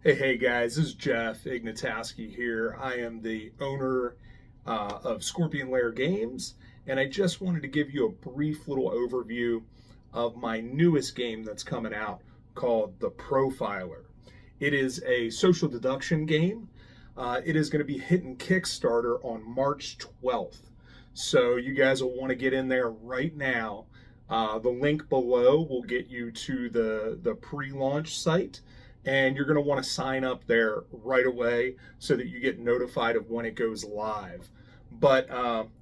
Hey guys, this is Jeff Ignatowski here. I am the owner of Scorpion Lair Games, and I just wanted to give you a brief little overview of my newest game that's coming out called The Profiler. It is a social deduction game. It is going to be hitting Kickstarter on March 12th. So you guys will want to get in there right now. The link below will get you to the pre-launch site, and you're going to want to sign up there right away so that you get notified of when it goes live. But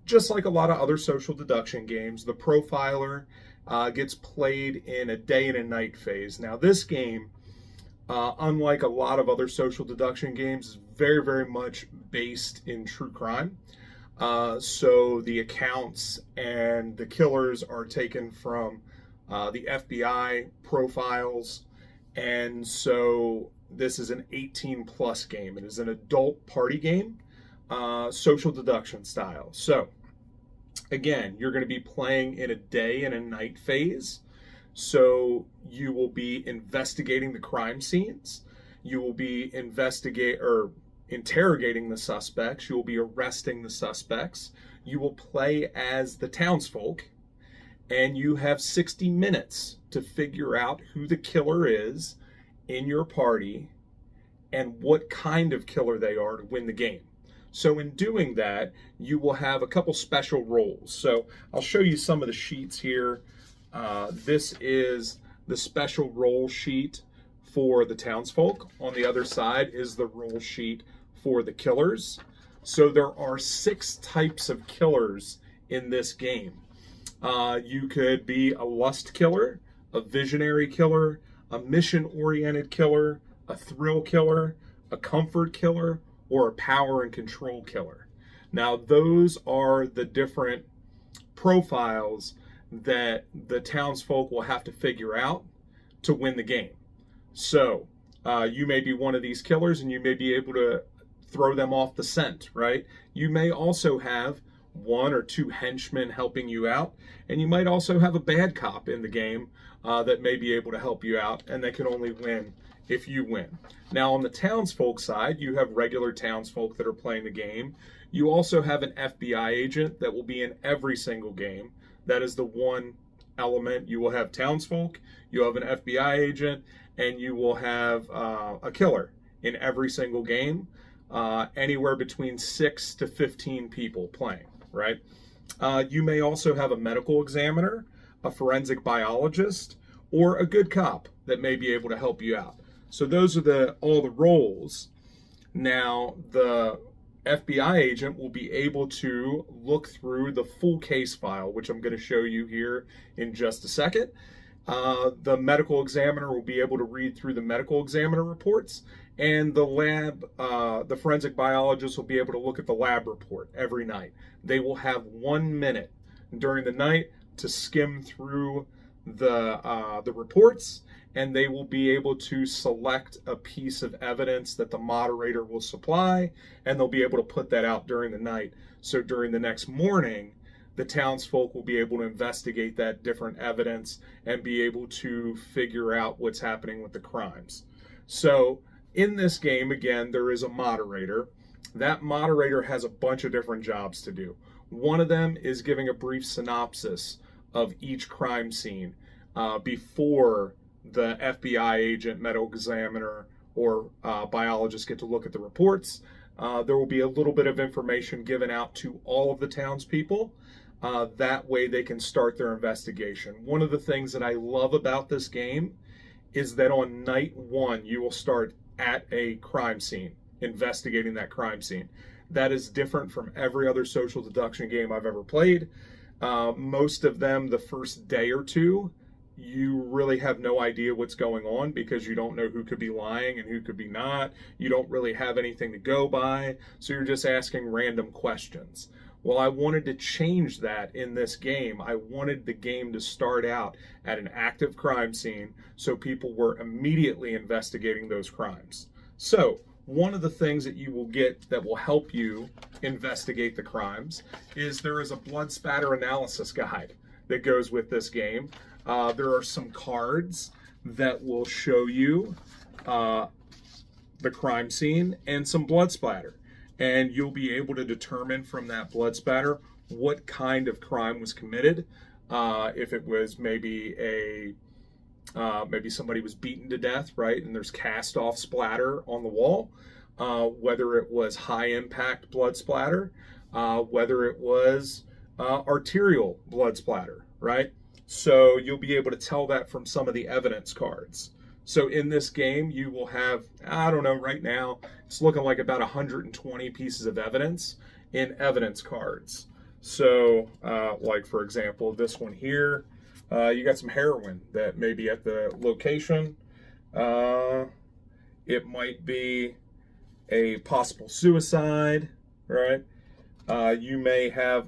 just like a lot of other social deduction games, the Profiler gets played in a day and a night phase. Now this game, unlike a lot of other social deduction games, is very, very much based in true crime. So the accounts and the killers are taken from the FBI profiles. And so this is an 18 plus game. It is an adult party game, social deduction style. So again, you're going to be playing in a day and a night phase. So you will be investigating the crime scenes. You will be interrogating the suspects. You will be arresting the suspects. You will play as the townsfolk, and you have 60 minutes to figure out who the killer is in your party and what kind of killer they are to win the game. So in doing that, you will have a couple special roles. So I'll show you some of the sheets here. This is the special role sheet for the townsfolk. On the other side is the role sheet for the killers. So there are 6 types of killers in this game. You could be a lust killer, a visionary killer, a mission-oriented killer, a thrill killer, a comfort killer, or a power and control killer. Now, those are the different profiles that the townsfolk will have to figure out to win the game. So, you may be one of these killers and you may be able to throw them off the scent, right? You may also have 1 or 2 henchmen helping you out, and you might also have a bad cop in the game that may be able to help you out, and they can only win if you win. Now on the townsfolk side, you have regular townsfolk that are playing the game. You also have an FBI agent that will be in every single game. That is the one element. You will have townsfolk, you have an FBI agent, and you will have a killer in every single game. Anywhere between 6 to 15 people playing, right? You may also have a medical examiner, a forensic biologist, or a good cop that may be able to help you out. So those are all the roles. Now, the FBI agent will be able to look through the full case file, which I'm going to show you here in just a second. The medical examiner will be able to read through the medical examiner reports, and the forensic biologist will be able to look at the lab report every night. They will have 1 minute during the night to skim through the reports, and they will be able to select a piece of evidence that the moderator will supply, and they'll be able to put that out during the night. So during the next morning, the townsfolk will be able to investigate that different evidence and be able to figure out what's happening with the crimes. So in this game, again, there is a moderator. That moderator has a bunch of different jobs to do. One of them is giving a brief synopsis of each crime scene before the FBI agent, medical examiner, or biologist get to look at the reports. There will be a little bit of information given out to all of the townspeople. That way they can start their investigation. One of the things that I love about this game is that on night 1, you will start at a crime scene, investigating that crime scene. That is different from every other social deduction game I've ever played. Most of them, the first day or 2, you really have no idea what's going on because you don't know who could be lying and who could be not. You don't really have anything to go by, so you're just asking random questions. Well, I wanted to change that in this game. I wanted the game to start out at an active crime scene so people were immediately investigating those crimes. So one of the things that you will get that will help you investigate the crimes is there is a blood spatter analysis guide that goes with this game. There are some cards that will show you the crime scene and some blood splatter. And you'll be able to determine from that blood splatter what kind of crime was committed. If it was maybe maybe somebody was beaten to death, right? And there's cast off splatter on the wall. Whether it was high impact blood splatter, whether it was arterial blood splatter, right? So you'll be able to tell that from some of the evidence cards. So in this game, you will have, I don't know, right now, it's looking like about 120 pieces of evidence in evidence cards. So, like, for example, this one here, you got some heroin that may be at the location. It might be a possible suicide, right? You may have,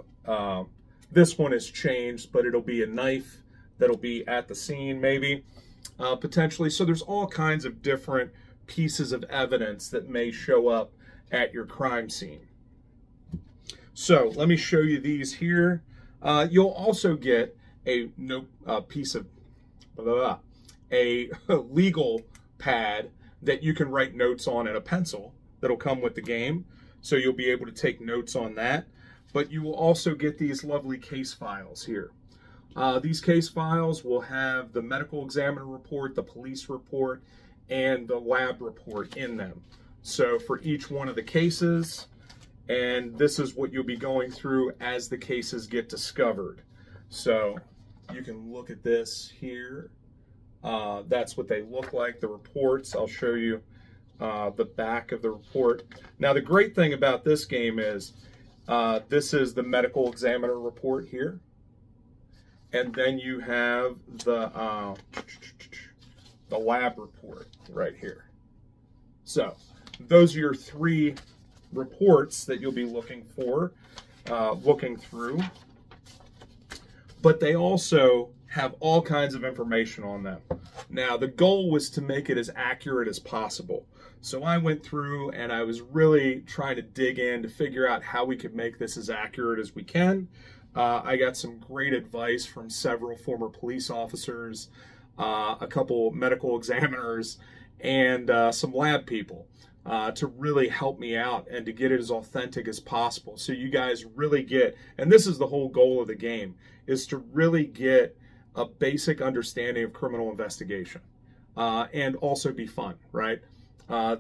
this one is changed, but it'll be a knife that'll be at the scene, maybe. Potentially. So there's all kinds of different pieces of evidence that may show up at your crime scene. So let me show you these here. You'll also get a piece of a legal pad that you can write notes on and a pencil that'll come with the game. So you'll be able to take notes on that. But you will also get these lovely case files here. These case files will have the medical examiner report, the police report, and the lab report in them. So for each one of the cases, and this is what you'll be going through as the cases get discovered. So you can look at this here. That's what they look like, the reports. I'll show you the back of the report. Now the great thing about this game is this is the medical examiner report here. And then you have the lab report right here. So those are your three reports that you'll be looking through. But they also have all kinds of information on them. Now, the goal was to make it as accurate as possible. So I went through and I was really trying to dig in to figure out how we could make this as accurate as we can. I got some great advice from several former police officers, a couple medical examiners, and some lab people to really help me out and to get it as authentic as possible. So you guys really get, and this is the whole goal of the game, is to really get a basic understanding of criminal investigation and also be fun, right?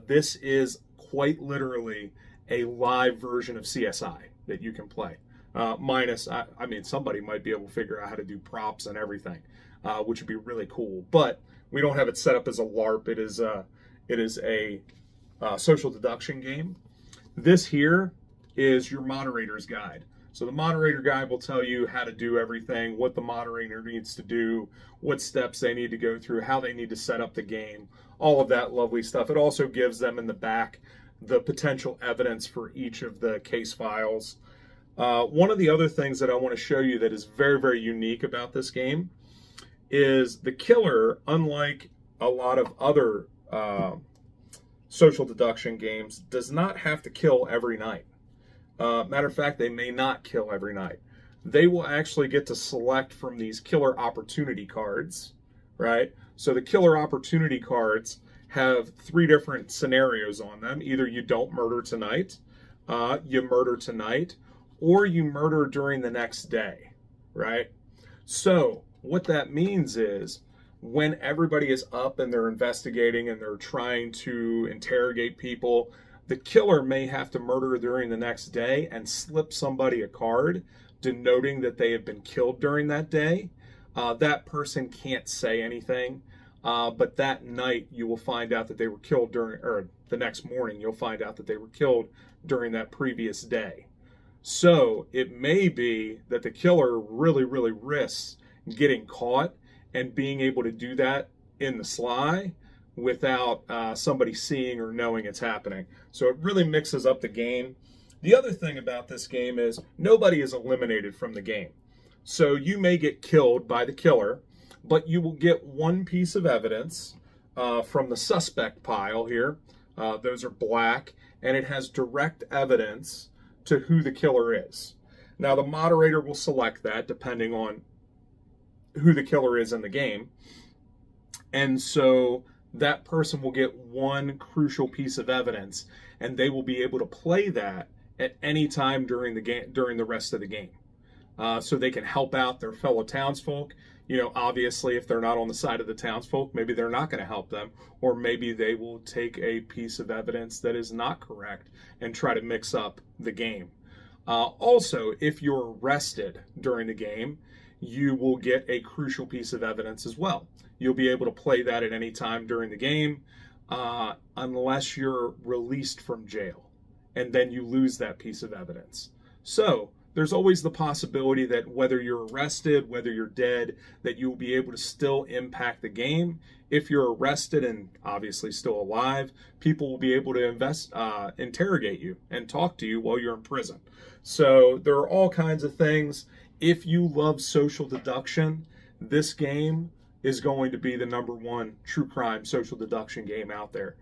This is quite literally a live version of CSI that you can play. Minus, I mean, somebody might be able to figure out how to do props and everything, which would be really cool. But we don't have it set up as a LARP. It is a social deduction game. This here is your moderator's guide. So the moderator guide will tell you how to do everything, what the moderator needs to do, what steps they need to go through, how they need to set up the game, all of that lovely stuff. It also gives them in the back the potential evidence for each of the case files. One of the other things that I want to show you that is very, very unique about this game is the killer, unlike a lot of other social deduction games, does not have to kill every night. Matter of fact, they may not kill every night. They will actually get to select from these killer opportunity cards, right? So the killer opportunity cards have three different scenarios on them. Either you don't murder tonight, you murder tonight, or you murder during the next day, right? So what that means is when everybody is up and they're investigating and they're trying to interrogate people, the killer may have to murder during the next day and slip somebody a card denoting that they have been killed during that day. That person can't say anything, but that night you will find out that they were killed during, or the next morning you'll find out that they were killed during that previous day. So it may be that the killer really, really risks getting caught and being able to do that in the sly without somebody seeing or knowing it's happening. So it really mixes up the game. The other thing about this game is nobody is eliminated from the game. So you may get killed by the killer, but you will get one piece of evidence from the suspect pile here. Those are black, and it has direct evidence to who the killer is. Now the moderator will select that depending on who the killer is in the game. And so that person will get one crucial piece of evidence, and they will be able to play that at any time during the game, during the rest of the game. So they can help out their fellow townsfolk. You know, obviously, if they're not on the side of the townsfolk, maybe they're not going to help them, or maybe they will take a piece of evidence that is not correct and try to mix up the game. Also, if you're arrested during the game, you will get a crucial piece of evidence as well. You'll be able to play that at any time during the game, unless you're released from jail, and then you lose that piece of evidence. So there's always the possibility that whether you're arrested, whether you're dead, that you'll be able to still impact the game. If you're arrested and obviously still alive, people will be able to interrogate you and talk to you while you're in prison. So there are all kinds of things. If you love social deduction, this game is going to be the #1 true crime social deduction game out there.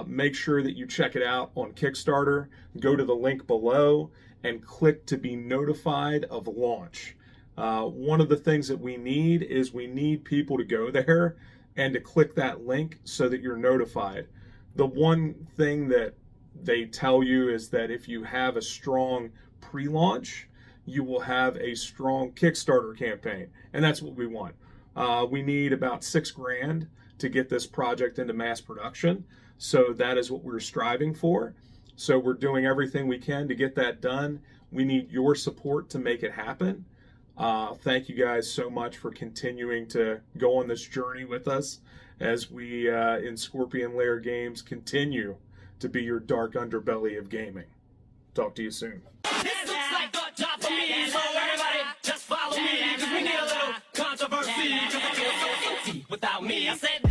Make sure that you check it out on Kickstarter. Go to the link below and click to be notified of launch. One of the things that we need is we need people to go there and to click that link so that you're notified. The one thing that they tell you is that if you have a strong pre-launch, you will have a strong Kickstarter campaign, and that's what we want. We need about $6,000 to get this project into mass production, so that is what we're striving for. So we're doing everything we can to get that done. We need your support to make it happen. Thank you guys so much for continuing to go on this journey with us as we, in Scorpion Lair Games, continue to be your dark underbelly of gaming. Talk to you soon. This looks like the top for me, so everybody just follow me, 'cause we need a little controversy, 'cause I feel so empty without me. I said